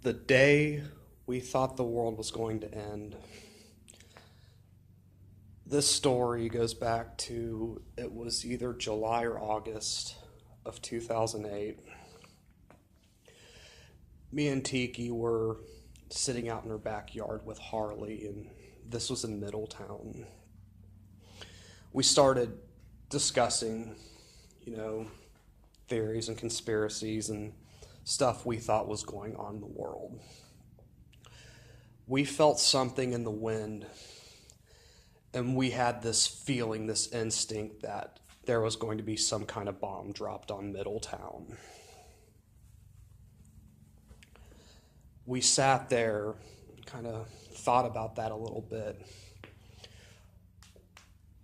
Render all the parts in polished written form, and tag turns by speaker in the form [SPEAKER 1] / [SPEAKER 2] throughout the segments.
[SPEAKER 1] The day we thought the world was going to end. This story goes back to it was either July or August of 2008. Me and Tiki were sitting out in her backyard with Harley, and this was in Middletown. We started discussing, you know, theories and conspiracies and stuff we thought was going on in the world. We felt something in the wind, and we had this feeling, this instinct that there was going to be some kind of bomb dropped on Middletown. We sat there, kind of thought about that a little bit.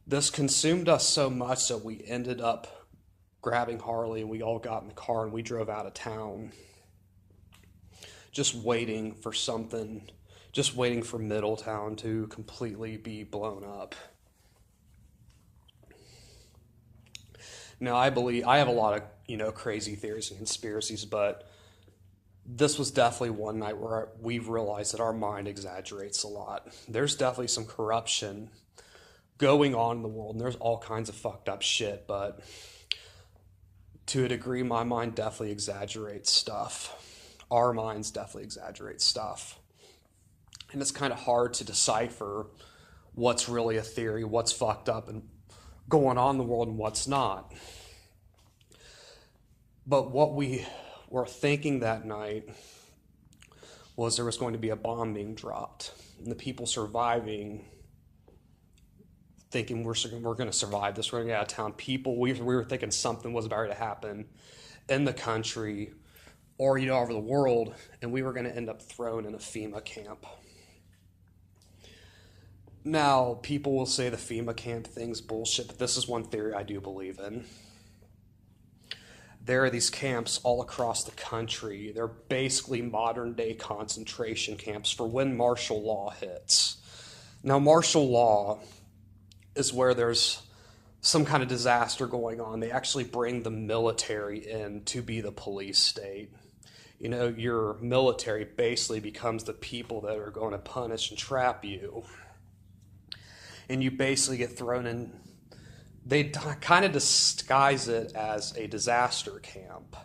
[SPEAKER 1] This consumed us so much that we ended up grabbing Harley and we all got in the car and we drove out of town. Just waiting for something, just waiting for Middletown to completely be blown up. Now, I have a lot of, crazy theories and conspiracies, but this was definitely one night where we realized that our mind exaggerates a lot. There's definitely some corruption going on in the world, and there's all kinds of fucked up shit, but to a degree, my mind definitely exaggerates stuff. Our minds definitely exaggerate stuff. And it's kind of hard to decipher what's really a theory, what's fucked up and going on in the world, and what's not. But what we were thinking that night was there was going to be a bomb being dropped, and the people surviving, thinking we're going to survive this, we're going to get out of town. We were thinking something was about to happen in the country or over the world, and we were going to end up thrown in a FEMA camp. Now, people will say the FEMA camp thing's bullshit, but this is one theory I do believe in. There are these camps all across the country. They're basically modern-day concentration camps for when martial law hits. Now, martial law is where there's some kind of disaster going on. They actually bring the military in to be the police state. Your military basically becomes the people that are going to punish and trap you. And you basically get thrown in. They kind of disguise it as a disaster camp.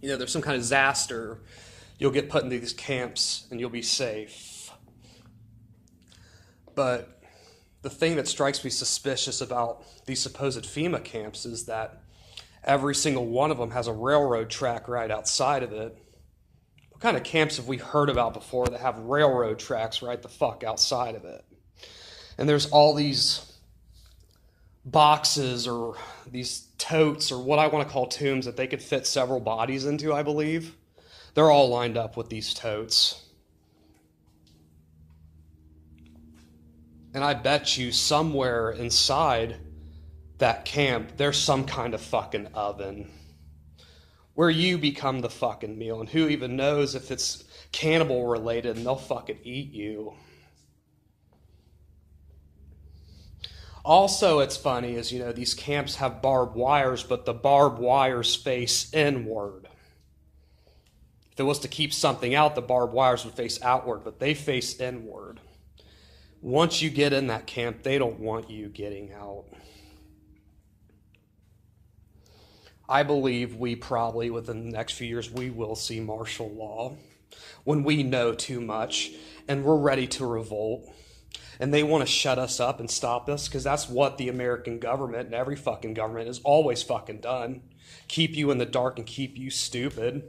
[SPEAKER 1] There's some kind of disaster. You'll get put into these camps and you'll be safe. But the thing that strikes me suspicious about these supposed FEMA camps is that every single one of them has a railroad track right outside of it. What kind of camps have we heard about before that have railroad tracks right the fuck outside of it? And there's all these boxes or these totes or what I want to call tombs that they could fit several bodies into, I believe. They're all lined up with these totes. And I bet you somewhere inside that camp, there's some kind of fucking oven where you become the fucking meal. And who even knows if it's cannibal related and they'll fucking eat you. Also, it's funny is, these camps have barbed wires, but the barbed wires face inward. If it was to keep something out, the barbed wires would face outward, but they face inward. Once you get in that camp, they don't want you getting out. I believe we probably, within the next few years, we will see martial law when we know too much and we're ready to revolt. And they want to shut us up and stop us because that's what the American government and every fucking government has always fucking done. Keep you in the dark and keep you stupid.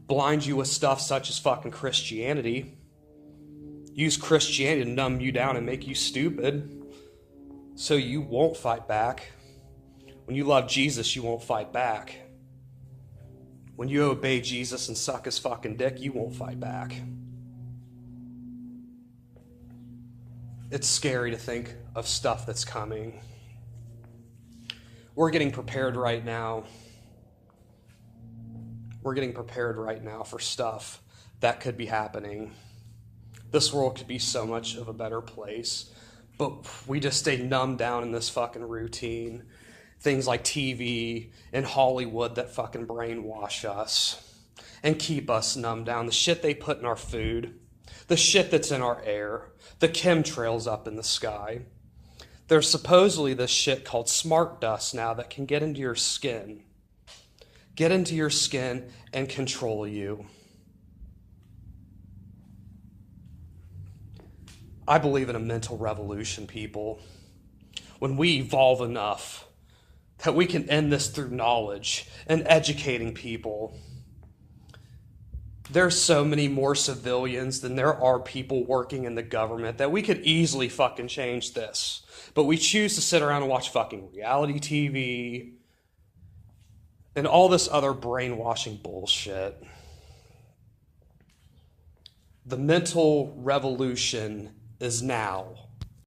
[SPEAKER 1] Blind you with stuff such as fucking Christianity. Use Christianity to numb you down and make you stupid so you won't fight back. When you love Jesus, you won't fight back. When you obey Jesus and suck his fucking dick, you won't fight back. It's scary to think of stuff that's coming. We're getting prepared right now. We're getting prepared right now for stuff that could be happening. This world could be so much of a better place, but we just stay numbed down in this fucking routine. Things like TV and Hollywood that fucking brainwash us. and keep us numbed down. The shit they put in our food, the shit that's in our air, the chemtrails up in the sky. There's supposedly this shit called smart dust now that can get into your skin. Get into your skin and control you. I believe in a mental revolution, people. When we evolve enough that we can end this through knowledge and educating people. There's so many more civilians than there are people working in the government that we could easily fucking change this. But we choose to sit around and watch fucking reality TV and all this other brainwashing bullshit. The mental revolution is now.